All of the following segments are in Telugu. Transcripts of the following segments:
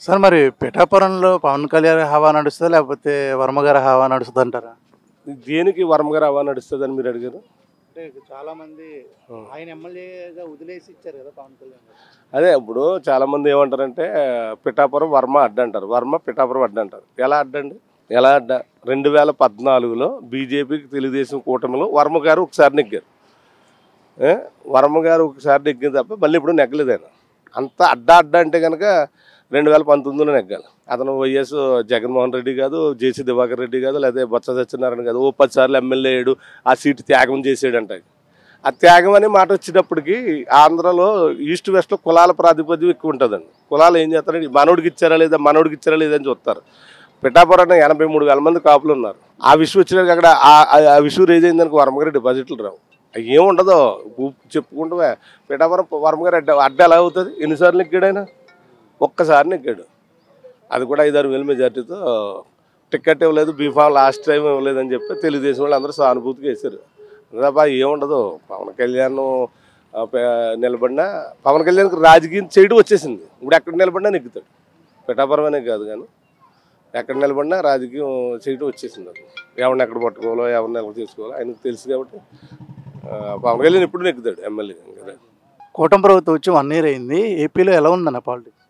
సార్ మరి పిఠాపురంలో పవన్ కళ్యాణ్ హవా నడుస్తదా? లేకపోతే వర్మ గారి హవా నడుస్తదంటారా? దేనికి వర్మ గారు హవా నడుస్తుందని మీరు అడిగారు? అంటే చాలా మంది ఆయన ఎమ్మెల్యేగా వదిలేసి ఇచ్చారు కదా పవన్ కళ్యాణ్ గారు. అదే ఇప్పుడు చాలామంది ఏమంటారంటే పిఠాపురం వర్మ అడ్డంటారు, వర్మ పిఠాపురం అడ్డంటారు. ఎలా అడ్డండి? ఎలా అడ్డ? 2014లో బీజేపీకి తెలుగుదేశం కూటమిలో వర్మ గారు ఒకసారి నెగ్గారు. ఏ? వర్మ గారు ఒకసారి నెగ్గింది తప్ప మళ్ళీ ఇప్పుడు నెగ్గలేదు ఆయన. అంత అడ్డ అంటే కనుక 2019లో నెగ్గాలి. అతను వైఎస్ జగన్మోహన్ రెడ్డి కాదు, జేసీ దివాకర్ రెడ్డి కాదు, లేదా బొత్స సత్యనారాయణ కాదు. ఓ 10 సార్లు ఎమ్మెల్యే అయ్యాడు, ఆ సీటు త్యాగం చేసాడంట. ఆ త్యాగం అనే మాట వచ్చేటప్పటికి ఆంధ్రలో ఈస్ట్ వెస్ట్లో కులాల ప్రాతిపద్యం ఎక్కువ ఉంటుందండి. కులాలు ఏం చేస్తారంటే మనోడికి ఇచ్చారా లేదా, మనోడికి ఇచ్చారా లేదని చూస్తారు. పిఠాపురంలో 83,000 మంది కాపులు ఉన్నారు. ఆ విషయం వచ్చినాక అక్కడ ఆ విషయం రేజ్ అయిందానికి వర్మగారి డిపాజిట్లు రావు. ఏముండదో చెప్పుకుంటే పిఠాపురం వర్మగారు అడ్డ ఎలా అవుతుంది? ఎన్నిసార్లు నెగ్గాడు ఆయన? ఒక్కసారి నెగ్గాడు, అది కూడా 5-6 వేల మెజార్టీతో. టికెట్ ఇవ్వలేదు, బీఫామ్ లాస్ట్ టైం ఇవ్వలేదని చెప్పి తెలుగుదేశం వాళ్ళు అందరూ సానుభూతిగా వేశారు. తప్ప ఏముండదు. పవన్ కళ్యాణ్ నిలబడినా పవన్ కళ్యాణ్కి రాజకీయం చేయడం వచ్చేసింది. ఇప్పుడు ఎక్కడ నిలబడినా నెగ్గుతాడు. పిఠాపురం అనే కాదు కానీ ఎక్కడ నిలబడినా రాజకీయం చేయడం వచ్చేసింది. అది ఎవరిని ఎక్కడ పట్టుకోవాలో, ఎవరిని ఎలా చేసుకోవాలో ఆయనకు తెలుసు కాబట్టి పవన్ కళ్యాణ్ ఎప్పుడు నెగ్గుతాడు ఎమ్మెల్యే కదా. కూటమి ప్రభుత్వం వచ్చి 1 ఇయర్ అయింది. ఏపీలో ఎలా ఉందన్న పాలిటిక్స్?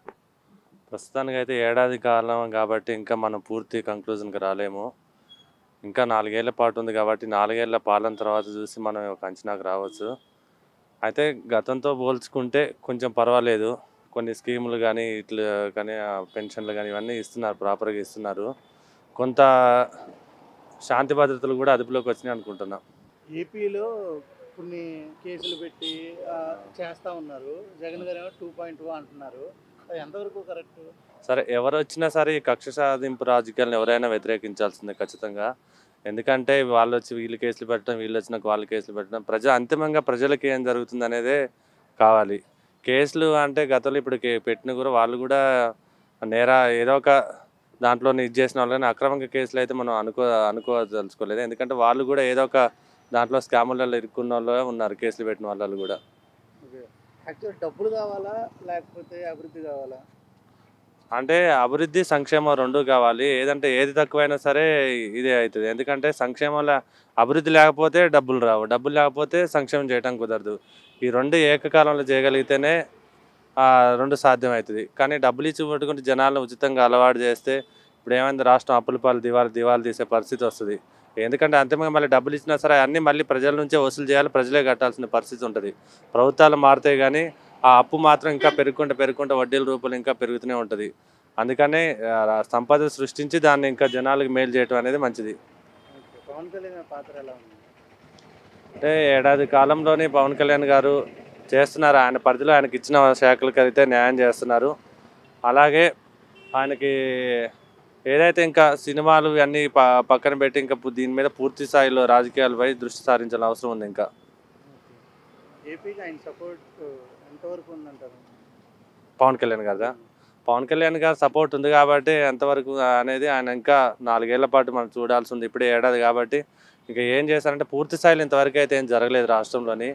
ప్రస్తుతానికి అయితే ఏడాది కాలం కాబట్టి ఇంకా మనం పూర్తి కంక్లూజన్కి రాలేము. ఇంకా 4 ఏళ్ల పాటు ఉంది కాబట్టి 4 ఏళ్ల పాలన తర్వాత చూసి మనం ఒక అంచనాకు రావచ్చు. అయితే గతంతో పోల్చుకుంటే కొంచెం పర్వాలేదు. కొన్ని స్కీములు కానీ ఇట్లా కానీ పెన్షన్లు కానీ ఇవన్నీ ఇస్తున్నారు, ప్రాపర్గా ఇస్తున్నారు. కొంత శాంతి భద్రతలు కూడా అదుపులోకి వచ్చినాయి అనుకుంటున్నాం. ఏపీలో కొన్ని కేసులు పెట్టి చేస్తూ ఉన్నారు. జగన్ గారు 2.2 అంటున్నారు. అది ఎంతవరకు కరెక్ట్? సరే, ఎవరు వచ్చినా సరే ఈ కక్ష సాధింపు రాజకీయాలను ఎవరైనా వ్యతిరేకించాల్సిందే ఖచ్చితంగా. ఎందుకంటే వాళ్ళు వచ్చి వీళ్ళు కేసులు పెట్టడం, వీళ్ళు వచ్చినాక వాళ్ళు కేసులు పెట్టడం, అంతిమంగా ప్రజలకి ఏం జరుగుతుంది అనేదే కావాలి. కేసులు అంటే గతంలో ఇప్పుడు పెట్టిన కూడా వాళ్ళు కూడా ఏదో ఒక దాంట్లో ఇది చేసిన వాళ్ళు, కానీ అక్రమంగా కేసులు అయితే మనం అనుకోదలుచుకోలేదు. ఎందుకంటే వాళ్ళు కూడా ఏదో ఒక దాంట్లో స్కాములలో ఇరుక్కున్న వాళ్ళు ఉన్నారు, కేసులు పెట్టిన వాళ్ళు కూడా. యాక్చువల్ డబ్బులు కావాలా లేకపోతే అభివృద్ధి కావాలా? అంటే అభివృద్ధి, సంక్షేమం 2 కావాలి. ఏది తక్కువైనా సరే ఇదే అవుతుంది. ఎందుకంటే సంక్షేమంలో అభివృద్ధి లేకపోతే డబ్బులు రావు, డబ్బులు లేకపోతే సంక్షేమం చేయడం కుదరదు. ఈ 2 ఏకకాలంలో చేయగలిగితేనే 2 సాధ్యం అవుతుంది. కానీ డబ్బులు ఇచ్చి పెట్టుకుంటే జనాలను ఉచితంగా అలవాటు చేస్తే ఇప్పుడు ఏమైంది, రాష్ట్రం అప్పుల పాలు దివాలు తీసే పరిస్థితి వస్తుంది. ఎందుకంటే అంతిమంగా మళ్ళీ డబ్బులు ఇచ్చినా సరే అన్నీ మళ్ళీ ప్రజల నుంచే వసూలు చేయాలి, ప్రజలే కట్టాల్సిన పరిస్థితి ఉంటుంది. ప్రభుత్వాలు మారుతాయి కానీ ఆ అప్పు మాత్రం ఇంకా పెరుగుకుంటే వడ్డీల రూపాయలు ఇంకా పెరుగుతూనే ఉంటుంది. అందుకనే సంపద సృష్టించి దాన్ని ఇంకా జనాలకు మేలు చేయడం అనేది మంచిది. పవన్ కళ్యాణ్ పాత్ర ఎలా ఉంది? అంటే ఏడాది కాలంలోనే పవన్ కళ్యాణ్ గారు చేస్తున్నారు. ఆయన పరిధిలో ఆయనకి ఇచ్చిన శాఖలకు అయితే న్యాయం చేస్తున్నారు. అలాగే ఆయనకి ఏదైతే ఇంకా సినిమాలు ఇవన్నీ పక్కన పెట్టి ఇంకా దీని మీద పూర్తి స్థాయిలో రాజకీయాలపై దృష్టి సారించాల్సిన అవసరం ఉంది. ఇంకా ఏపీకి ఆయన సపోర్ట్ ఎంతవరకు ఉందంటారు? పవన్ కళ్యాణ్ గారు సపోర్ట్ ఉంది కాబట్టి ఎంతవరకు అనేది ఆయన ఇంకా 4 ఏళ్ల పాటు మనం చూడాల్సి ఉంది. ఇప్పుడే ఏడాది కాబట్టి ఇంకా ఏం చేశారంటే పూర్తి స్థాయిలో ఇంతవరకు అయితే ఏం జరగలేదు రాష్ట్రంలోని.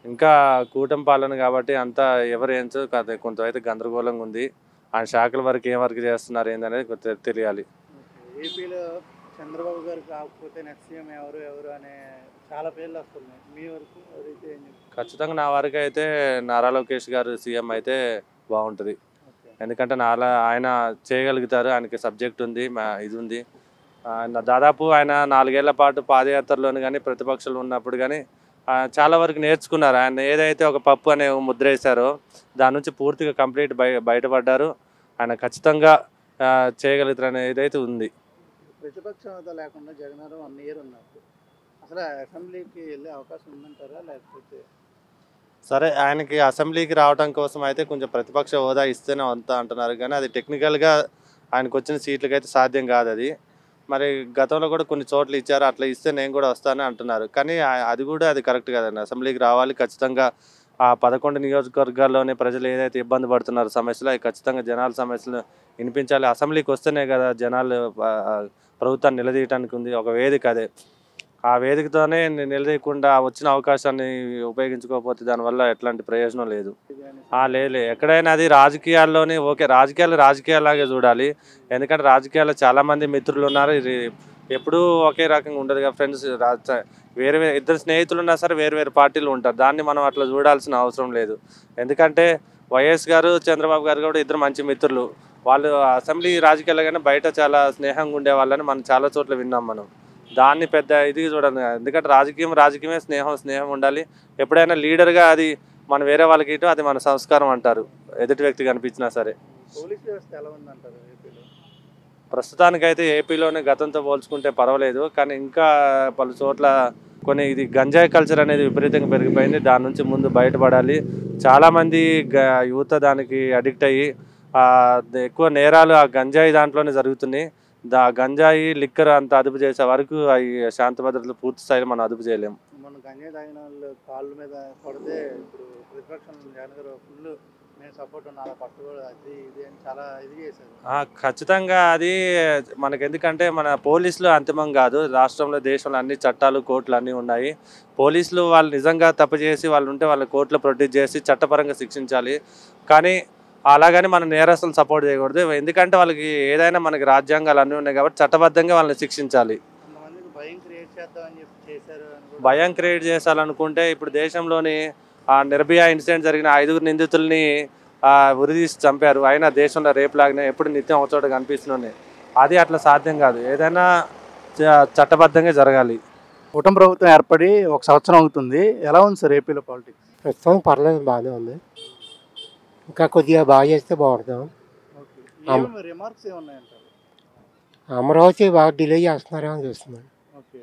ఇంకా కూటమి పాలన కాబట్టి అంతా ఎవరు ఏంచో కొంతైతే గందరగోళంగా ఉంది. ఆయన శాఖల వరకు ఏం వర్క్ చేస్తున్నారు ఏందనేది తెలియాలి. ఏపీలో చంద్రబాబు గారు కాకపోతే నెక్స్ట్ సీఎం ఎవరు అనే చాలా పేర్లు వస్తున్నాయి. మీ వరకు అదైతే ఖచ్చితంగా నా వరకు అయితే నారా లోకేష్ గారు సీఎం అయితే బాగుంటుంది. ఎందుకంటే ఆయన చేయగలుగుతారు, ఆయనకి సబ్జెక్ట్ ఉంది, ఇది ఉంది. దాదాపు ఆయన 4 ఏళ్ల పాటు పాదయాత్రలోను కానీ ప్రతిపక్షాలు ఉన్నప్పుడు కానీ చాలా వరకు నేర్చుకున్నారు. ఆయన ఏదైతే ఒక పప్పు అనే ముద్ర వేశారో దాని నుంచి పూర్తిగా కంప్లీట్ బయటపడ్డారు. ఆయన ఖచ్చితంగా చేయగలుగుతారు అనేది ఏదైతే ఉంది. ప్రతిపక్ష హోదా లేకుండా జగన్ 1 ఇయర్ ఉన్నారు. అసలు అసెంబ్లీకి వెళ్ళే అవకాశం ఉందంటారా? లేకపోతే సరే, ఆయనకి అసెంబ్లీకి రావడం కోసం అయితే కొంచెం ప్రతిపక్ష హోదా ఇస్తేనే అంతా అంటున్నారు, కానీ అది టెక్నికల్గా ఆయనకు వచ్చిన సీట్లకి అయితే సాధ్యం కాదు. అది మరి గతంలో కూడా కొన్ని చోట్ల ఇచ్చారు, అట్లా ఇస్తే నేను కూడా వస్తానని అంటున్నారు. కానీ అది కరెక్ట్ కాదండి. అసెంబ్లీకి రావాలి ఖచ్చితంగా. ఆ 11 నియోజకవర్గాల్లోనే ప్రజలు ఏదైతే ఇబ్బంది పడుతున్నారు సమస్యలు, అవి ఖచ్చితంగా జనాల సమస్యలు వినిపించాలి. అసెంబ్లీకి వస్తేనే కదా జనాలు ప్రభుత్వాన్ని నిలదీయటానికి ఉంది ఒక వేదిక. అదే ఆ వేదికతోనే నిలదీయకుండా వచ్చిన అవకాశాన్ని ఉపయోగించుకోకపోతే దానివల్ల ఎట్లాంటి ప్రయోజనం లేదు. లేదు ఎక్కడైనా అది రాజకీయాల్లోనే ఓకే, రాజకీయాలాగే చూడాలి. ఎందుకంటే రాజకీయాల్లో చాలామంది మిత్రులు ఉన్నారు. ఇది ఎప్పుడూ ఒకే రకంగా ఉండదు కదా ఫ్రెండ్స్. వేరే వేరే ఇద్దరు స్నేహితులు ఉన్నా సరే వేరు వేరు పార్టీలు ఉంటారు. దాన్ని మనం అట్లా చూడాల్సిన అవసరం లేదు. ఎందుకంటే వైఎస్ గారు, చంద్రబాబు గారు కూడా ఇద్దరు మంచి మిత్రులు. వాళ్ళు అసెంబ్లీ రాజకీయాల్లో కానీ బయట చాలా స్నేహంగా ఉండేవాళ్ళని మనం చాలా చోట్ల విన్నాం. మనం దాన్ని పెద్ద ఇది చూడండి. ఎందుకంటే రాజకీయమే, స్నేహం ఉండాలి. ఎప్పుడైనా లీడర్గా అది మనం వేరే వాళ్ళకి ఇటు అది మన సంస్కారం అంటారు, ఎదుటి వ్యక్తి కనిపించినా సరే. పోలీస్ వ్యవస్థ ఎలా ఉందంటారు ఏపీలో? ప్రస్తుతానికైతే ఏపీలోనే గతంతో పోల్చుకుంటే పర్వాలేదు. కానీ ఇంకా పలు చోట్ల ఇది గంజాయి కల్చర్ అనేది విపరీతంగా పెరిగిపోయింది. దాని నుంచి ముందు బయటపడాలి. చాలామంది యువత దానికి అడిక్ట్ అయ్యి ఎక్కువ నేరాలు ఆ గంజాయి దాంట్లోనే జరుగుతున్నాయి. గంజాయి, లిక్కర్ అంత అదుపు చేసే వరకు అవి శాంతి భద్రతలు పూర్తి స్థాయిలో మనం అదుపు చేయలేము. మన గంజాయి తాగిన వాళ్ళు కాళ్ళ మీద పడితే ఇప్పుడు ప్రతిపక్షం జగన్ గారు ఫుల్ నేను సపోర్ట్ ఉన్నా అలా పట్టుకోడు అది ఇది అని చాలా ఇది చేశారు. ఖచ్చితంగా అది మనకి ఎందుకంటే మన పోలీసులు అంతిమం కాదు. రాష్ట్రంలో, దేశంలో అన్ని చట్టాలు, కోర్టులు అన్నీ ఉన్నాయి. పోలీసులు వాళ్ళు నిజంగా తప్పు చేసి వాళ్ళు ఉంటే వాళ్ళ కోర్టులో ప్రొడ్యూస్ చేసి చట్టపరంగా శిక్షించాలి. కానీ అలాగని మన నేరస్తులను సపోర్ట్ చేయకూడదు. ఎందుకంటే వాళ్ళకి ఏదైనా మనకి రాజ్యాంగాలు అన్నీ ఉన్నాయి కాబట్టి చట్టబద్ధంగా వాళ్ళని శిక్షించాలి. భయం క్రియేట్ చేయాలనుకుంటే ఇప్పుడు దేశంలోని నిర్భయ ఇన్సిడెంట్ జరిగిన 5 నిందితుల్ని ఉరిదీసి చంపారు. అయినా దేశంలో రేపు లాగానే ఎప్పుడు నిత్యం ఒక చోట కనిపిస్తున్నాయి. అది అట్లా సాధ్యం కాదు. ఏదైనా చట్టబద్ధంగా జరగాలి. కూటమి ప్రభుత్వం ఏర్పడి 1 సంవత్సరం అవుతుంది. ఎలా ఉంది సార్ ఏపీలో పాలిటిక్స్? ప్రస్తుతం పర్లేదు, బాగానే ఉంది. ఇంకా కొద్దిగా బాగా చేస్తే బాగుంటాం. రిమార్క్స్ ఏమున్నాయంటారు? అమరావతి బాగా డిలే చేస్తున్నారేమో చూస్తున్నాను. ఓకే,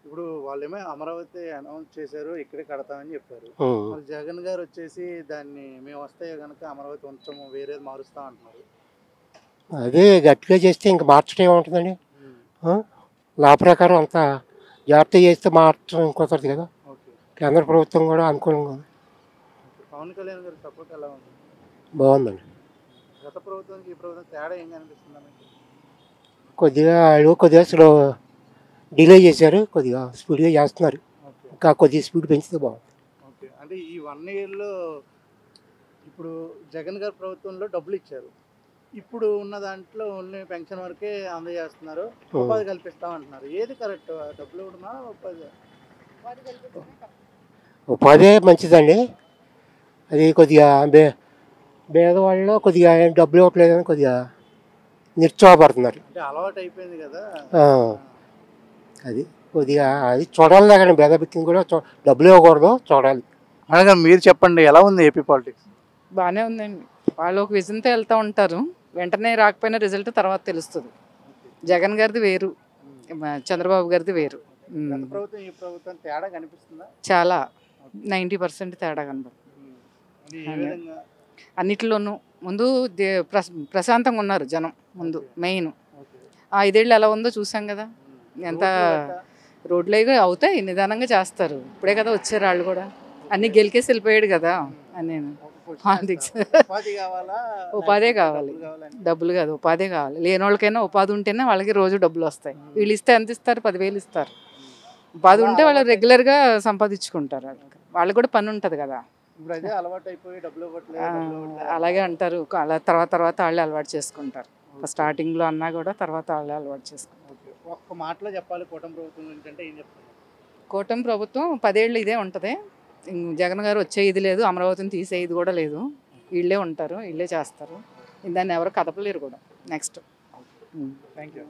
ఇప్పుడు వాళ్ళేమో అమరావతి అనౌన్స్ చేశారు, ఇక్కడే కడతామని చెప్పారు. మరి జగన్ గారు వచ్చేసి దాన్ని మేము వస్తే కనుక అమరావతి ఉంచము, వేరేది మారుస్తాం అంటున్నారు. అదే గట్టిగా చేస్తే ఇంక మార్చడం ఏముంటుందండి. లా ప్రకారం అంతా జాగ్రత్త చేస్తే మార్చడం కుదరదు కదా. కేంద్ర ప్రభుత్వం కూడా అనుకూలంగా ఉంది. పవన్ కళ్యాణ్ గారి సపోర్ట్ ఎలా ఉంది? బాగుందండి. గత ప్రభుత్వానికి ఈ ప్రభుత్వం తేడా ఏం కనిపిస్తుంది? కొద్దిగా స్లో డిలే చేశారు, కొద్దిగా స్పీడ్గా చేస్తున్నారు. ఇంకా కొద్దిగా స్పీడ్ పెంచితే బాగుంది. ఓకే, అంటే ఈ 1 ఇయర్లో ఇప్పుడు జగన్ గారి ప్రభుత్వంలో డబ్బులు ఇచ్చారు. ఇప్పుడు ఉన్న దాంట్లో ఓన్లీ పెన్షన్ వరకే అందజేస్తున్నారు, ఉపాధి కల్పిస్తామంటున్నారు. ఏది కరెక్ట్? డబ్బులు ఇవ్వడమా ఉపాధి? ఉపాధి మంచిదండి. అది కొద్దిగా పేదవాళ్ళు కొద్దిగా డబ్బులు ఇవ్వట్లేదని కొద్దిగా నిరుత్సాహపడుతున్నారు. అంటే అలవాటు అయిపోయింది కదా. అది కొద్దిగా అది చూడాలి. కానీ భేదభిక్యం కూడా డబ్బులు ఇవ్వకూడదు, చూడాలి. అనగా మీరు చెప్పండి, ఎలా ఉంది ఏపీ పాలిటిక్స్? బాగానే ఉందండి. వాళ్ళు ఒక విజన్తో వెళ్తూ ఉంటారు. వెంటనే రాకపోయినా రిజల్ట్ తర్వాత తెలుస్తుంది. జగన్ గారిది వేరు, చంద్రబాబు గారిది వేరు. ప్రభుత్వం ఈ ప్రభుత్వం తేడా కనిపిస్తుందా? చాలా 90% తేడా కనబడుతుంది. అన్నిటిలోనూ ముందు ప్రశాంతంగా ఉన్నారు జనం. ముందు మెయిన్ 5 ఏళ్ళు ఎలా ఉందో చూసాం కదా. ఎంత రోడ్లు అవుతాయి, నిదానంగా చేస్తారు. ఇప్పుడే కదా వచ్చారు వాళ్ళు కూడా. అన్ని గెలికేసి వెళ్ళిపోయాడు కదా. నేను ఉపాధే కావాలి, డబ్బులు కాదు ఉపాధే కావాలి. లేని వాళ్ళకైనా ఉపాధి ఉంటేనే వాళ్ళకి రోజు డబ్బులు వస్తాయి. వీళ్ళు ఇస్తే ఎంత ఇస్తారు? 10,000 ఇస్తారు. ఉపాధి ఉంటే వాళ్ళు రెగ్యులర్గా సంపాదించుకుంటారు. వాళ్ళకి కూడా పని ఉంటుంది కదా. అలాగే అంటారు. అలా తర్వాత వాళ్ళే అలవాటు చేసుకుంటారు. స్టార్టింగ్లో అన్నా కూడా తర్వాత వాళ్ళే అలవాటు చేసుకుంటారు. ఒక్క మాటలో చెప్పాలి కూటమి ప్రభుత్వం ఏంటంటే ఏం చెప్తారు? కూటమి ప్రభుత్వం 10 ఏళ్ళు ఇదే ఉంటుంది. జగన్ గారు వచ్చే ఇది లేదు, అమరావతిని తీసే ఇది కూడా లేదు. వీళ్ళే ఉంటారు, వీళ్ళే చేస్తారు. దాన్ని ఎవరు కదపలేరు కూడా. Next thank you.